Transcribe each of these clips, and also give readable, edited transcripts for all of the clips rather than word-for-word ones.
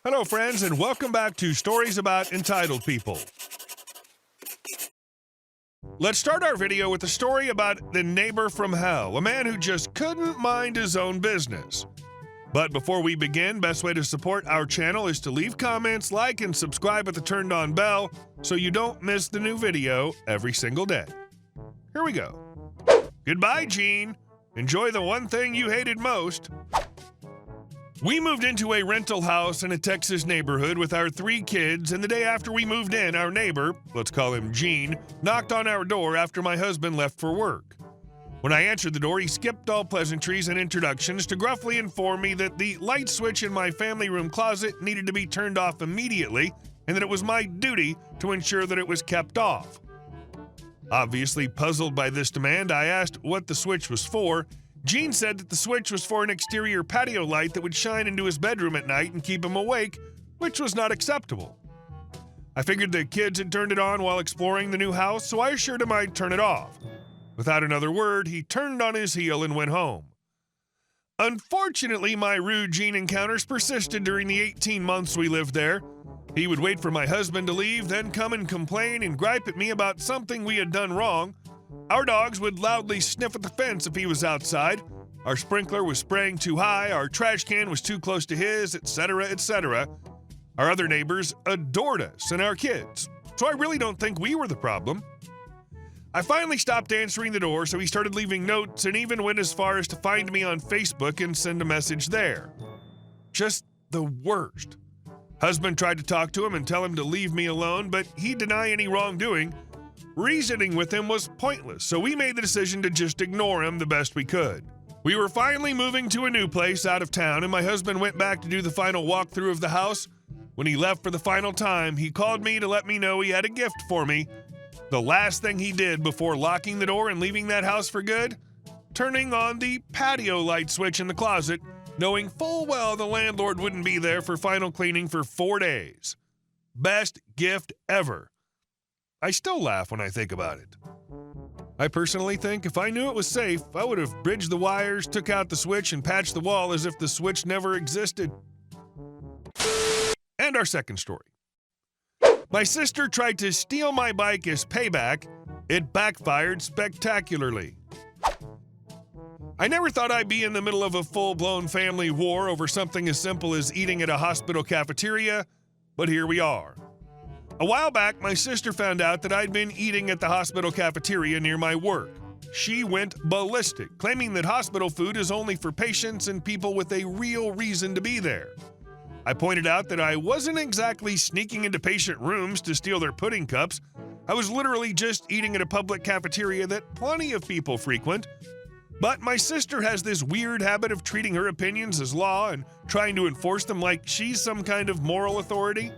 Hello, friends, and welcome back to Stories About Entitled People. Let's start our video with a story about the neighbor from hell, a man who just couldn't mind his own business. But before we begin, best way to support our channel is to leave comments, like, and subscribe with the turned on bell so you don't miss the new video every single day. Here we go. Goodbye, Gene. Enjoy the one thing you hated most. We moved into a rental house in a Texas neighborhood with our 3 kids, and the day after we moved in, our neighbor, let's call him Gene, knocked on our door after my husband left for work. When I answered the door, he skipped all pleasantries and introductions to gruffly inform me that the light switch in my family room closet needed to be turned off immediately, and that it was my duty to ensure that it was kept off. Obviously puzzled by this demand, I asked what the switch was for. Gene said that the switch was for an exterior patio light that would shine into his bedroom at night and keep him awake, which was not acceptable. I figured the kids had turned it on while exploring the new house, so I assured him I'd turn it off. Without another word, he turned on his heel and went home. Unfortunately, my rude Gene encounters persisted during the 18 months we lived there. He would wait for my husband to leave, then come and complain and gripe at me about something we had done wrong. Our dogs would loudly sniff at the fence if he was outside. Our sprinkler was spraying too high, our trash can was too close to his, etc., etc. Our other neighbors adored us and our kids, so I really don't think we were the problem. I finally stopped answering the door, so he started leaving notes and even went as far as to find me on Facebook and send a message there. Just the worst. Husband tried to talk to him and tell him to leave me alone, but he'd deny any wrongdoing. Reasoning with him was pointless, so we made the decision to just ignore him the best we could. We were finally moving to a new place out of town, and my husband went back to do the final walkthrough of the house. When he left for the final time, he called me to let me know he had a gift for me. The last thing he did before locking the door and leaving that house for good? Turning on the patio light switch in the closet, knowing full well the landlord wouldn't be there for final cleaning for 4 days. Best gift ever. I still laugh when I think about it. I personally think if I knew it was safe, I would have bridged the wires, took out the switch, and patched the wall as if the switch never existed. And our second story. My sister tried to steal my bike as payback. It backfired spectacularly. I never thought I'd be in the middle of a full-blown family war over something as simple as eating at a hospital cafeteria, but here we are. A while back, my sister found out that I'd been eating at the hospital cafeteria near my work. She went ballistic, claiming that hospital food is only for patients and people with a real reason to be there. I pointed out that I wasn't exactly sneaking into patient rooms to steal their pudding cups. I was literally just eating at a public cafeteria that plenty of people frequent. But my sister has this weird habit of treating her opinions as law and trying to enforce them like she's some kind of moral authority.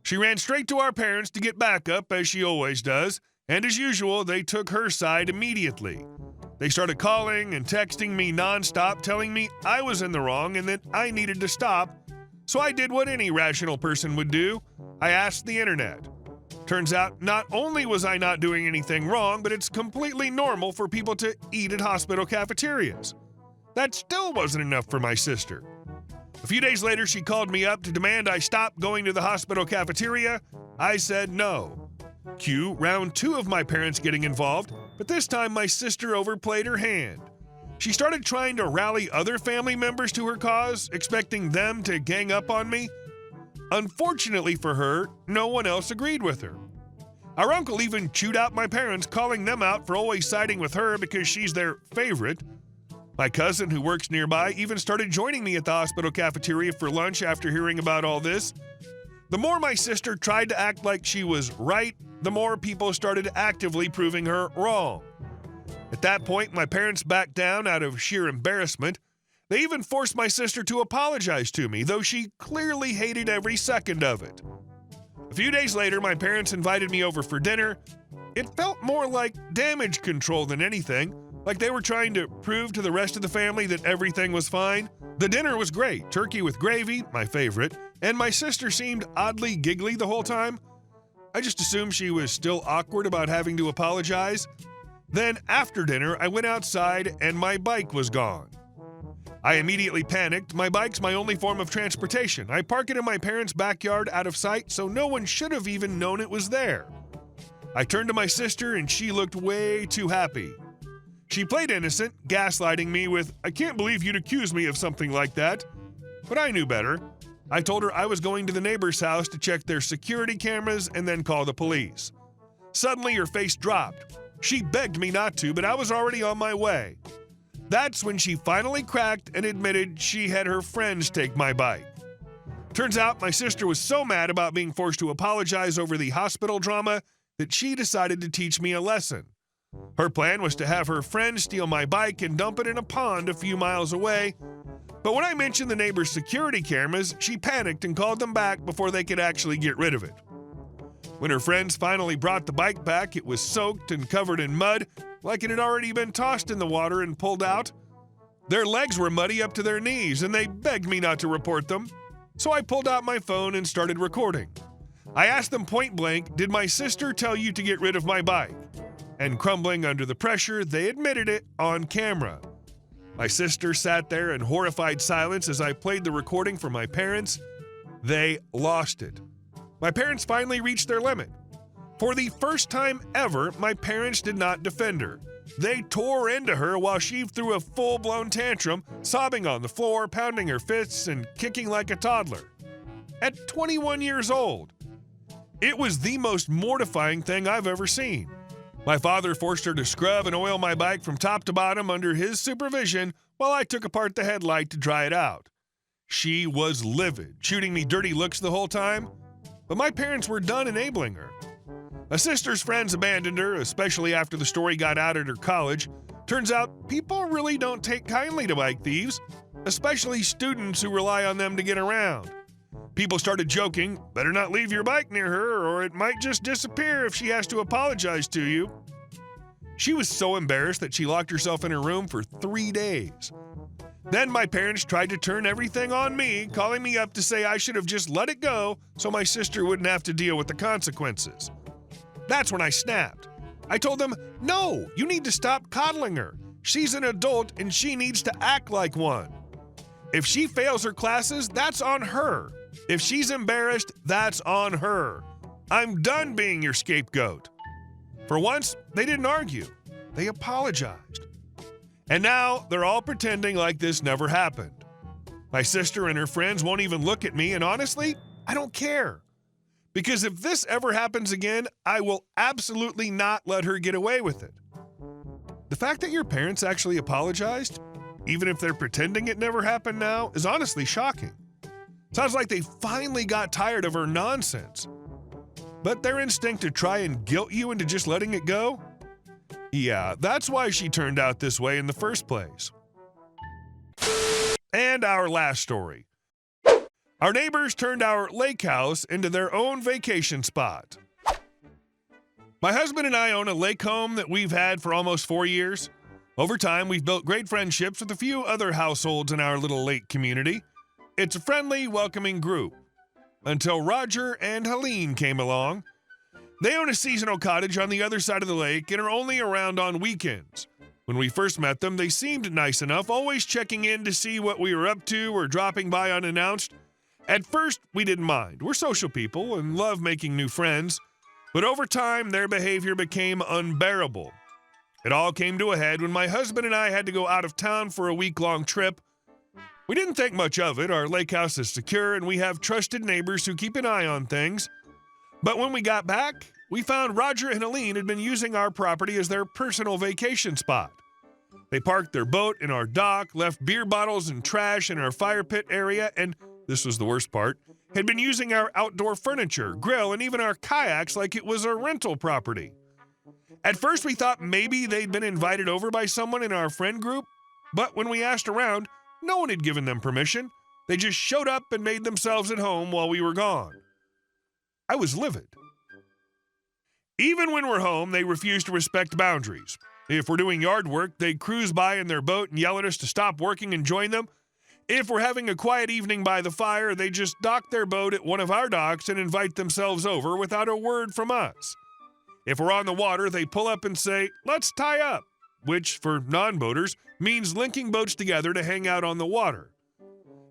She ran straight to our parents to get backup, as she always does, and as usual, they took her side immediately. They started calling and texting me nonstop, telling me I was in the wrong and that I needed to stop. So I did what any rational person would do. I asked the internet. Turns out, not only was I not doing anything wrong, but it's completely normal for people to eat at hospital cafeterias. That still wasn't enough for my sister. A few days later, she called me up to demand I stop going to the hospital cafeteria. I said no. Cue round 2 of my parents getting involved, but this time my sister overplayed her hand. She started trying to rally other family members to her cause, expecting them to gang up on me. Unfortunately for her, no one else agreed with her. Our uncle even chewed out my parents, calling them out for always siding with her because she's their favorite. My cousin, who works nearby, even started joining me at the hospital cafeteria for lunch after hearing about all this. The more my sister tried to act like she was right, the more people started actively proving her wrong. At that point, my parents backed down out of sheer embarrassment. They even forced my sister to apologize to me, though she clearly hated every second of it. A few days later, my parents invited me over for dinner. It felt more like damage control than anything, like they were trying to prove to the rest of the family that everything was fine. The dinner was great, turkey with gravy, my favorite, and my sister seemed oddly giggly the whole time. I just assumed she was still awkward about having to apologize. Then, after dinner, I went outside and my bike was gone. I immediately panicked. My bike's my only form of transportation. I park it in my parents' backyard out of sight, so no one should have even known it was there. I turned to my sister and she looked way too happy. She played innocent, gaslighting me with, "I can't believe you'd accuse me of something like that." But I knew better. I told her I was going to the neighbor's house to check their security cameras and then call the police. Suddenly her face dropped. She begged me not to, but I was already on my way. That's when she finally cracked and admitted she had her friends take my bike. Turns out my sister was so mad about being forced to apologize over the hospital drama that she decided to teach me a lesson. Her plan was to have her friends steal my bike and dump it in a pond a few miles away. But when I mentioned the neighbor's security cameras, she panicked and called them back before they could actually get rid of it. When her friends finally brought the bike back, it was soaked and covered in mud, like it had already been tossed in the water and pulled out. Their legs were muddy up to their knees, and they begged me not to report them. So I pulled out my phone and started recording. I asked them point blank, "Did my sister tell you to get rid of my bike?" And crumbling under the pressure, they admitted it on camera. My sister sat there in horrified silence as I played the recording for my parents. They lost it. My parents finally reached their limit. For the first time ever, my parents did not defend her. They tore into her while she threw a full-blown tantrum, sobbing on the floor, pounding her fists, and kicking like a toddler. At 21 years old. It was the most mortifying thing I've ever seen. My father forced her to scrub and oil my bike from top to bottom under his supervision while I took apart the headlight to dry it out. She was livid, shooting me dirty looks the whole time, but my parents were done enabling her. My sister's friends abandoned her, especially after the story got out at her college. Turns out people really don't take kindly to bike thieves, especially students who rely on them to get around. People started joking, "Better not leave your bike near her or it might just disappear if she has to apologize to you." She was so embarrassed that she locked herself in her room for 3 days. Then my parents tried to turn everything on me, calling me up to say I should have just let it go so my sister wouldn't have to deal with the consequences. That's when I snapped. I told them, "No, you need to stop coddling her. She's an adult and she needs to act like one. If she fails her classes, that's on her. If she's embarrassed, that's on her. I'm done being your scapegoat." For once, they didn't argue. They apologized. And now they're all pretending like this never happened. My sister and her friends won't even look at me, and honestly, I don't care. Because if this ever happens again, I will absolutely not let her get away with it. The fact that your parents actually apologized, even if they're pretending it never happened now, is honestly shocking. Sounds like they finally got tired of her nonsense. But their instinct to try and guilt you into just letting it go? Yeah, that's why she turned out this way in the first place. And our last story. Our neighbors turned our lake house into their own vacation spot. My husband and I own a lake home that we've had for almost 4 years. Over time, we've built great friendships with a few other households in our little lake community. It's a friendly, welcoming group. Until Roger and Helene came along. They own a seasonal cottage on the other side of the lake and are only around on weekends. When we first met them, they seemed nice enough, always checking in to see what we were up to or dropping by unannounced. At first, we didn't mind. We're social people and love making new friends. But over time, their behavior became unbearable. It all came to a head when my husband and I had to go out of town for a week-long trip. We didn't think much of it. Our lake house is secure and we have trusted neighbors who keep an eye on things. But when we got back, we found Roger and Helene had been using our property as their personal vacation spot. They parked their boat in our dock, left beer bottles and trash in our fire pit area, and this was the worst part, had been using our outdoor furniture, grill, and even our kayaks like it was a rental property. At first, we thought maybe they'd been invited over by someone in our friend group, but when we asked around, no one had given them permission. They just showed up and made themselves at home while we were gone. I was livid. Even when we're home, they refuse to respect boundaries. If we're doing yard work, they cruise by in their boat and yell at us to stop working and join them. If we're having a quiet evening by the fire, they just dock their boat at one of our docks and invite themselves over without a word from us. If we're on the water, they pull up and say, "Let's tie up." which for non-boaters means linking boats together to hang out on the water.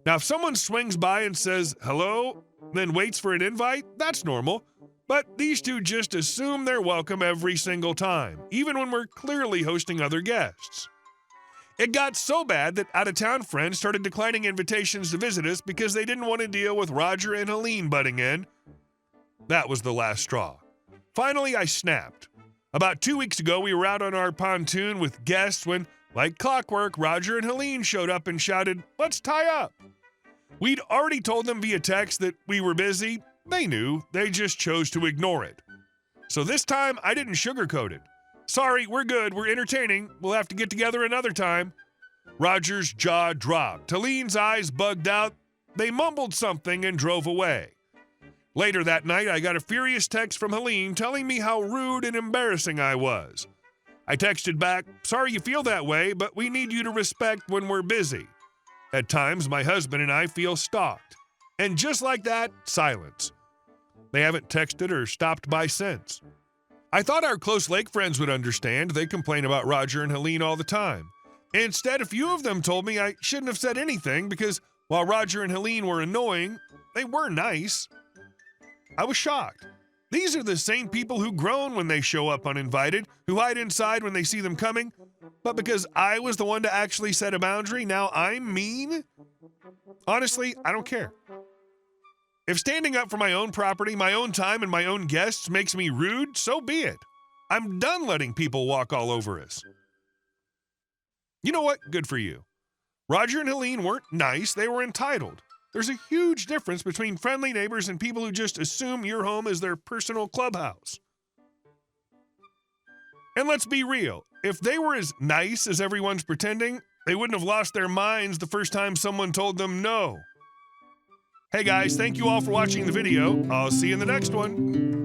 Now, if someone swings by and says hello, then waits for an invite, that's normal. But these two just assume they're welcome every single time, even when we're clearly hosting other guests. It got so bad that out-of-town friends started declining invitations to visit us because they didn't want to deal with Roger and Helene butting in. That was the last straw. Finally, I snapped. About 2 weeks ago, we were out on our pontoon with guests when, like clockwork, Roger and Helene showed up and shouted, "Let's tie up." We'd already told them via text that we were busy. They knew, they just chose to ignore it. So this time, I didn't sugarcoat it. "Sorry, we're good, we're entertaining, we'll have to get together another time." Roger's jaw dropped, Helene's eyes bugged out, they mumbled something and drove away. Later that night, I got a furious text from Helene telling me how rude and embarrassing I was. I texted back, "Sorry you feel that way, but we need you to respect when we're busy." At times, my husband and I feel stalked. And just like that, silence. They haven't texted or stopped by since. I thought our close lake friends would understand. They complain about Roger and Helene all the time. Instead, a few of them told me I shouldn't have said anything because while Roger and Helene were annoying, they were nice. I was shocked. These are the same people who groan when they show up uninvited, who hide inside when they see them coming. But because I was the one to actually set a boundary, now I'm mean? Honestly, I don't care. If standing up for my own property, my own time, and my own guests makes me rude, so be it. I'm done letting people walk all over us. You know what? Good for you. Roger and Helene weren't nice, they were entitled. There's a huge difference between friendly neighbors and people who just assume your home is their personal clubhouse. And let's be real, if they were as nice as everyone's pretending, they wouldn't have lost their minds the first time someone told them no. Hey guys, thank you all for watching the video. I'll see you in the next one.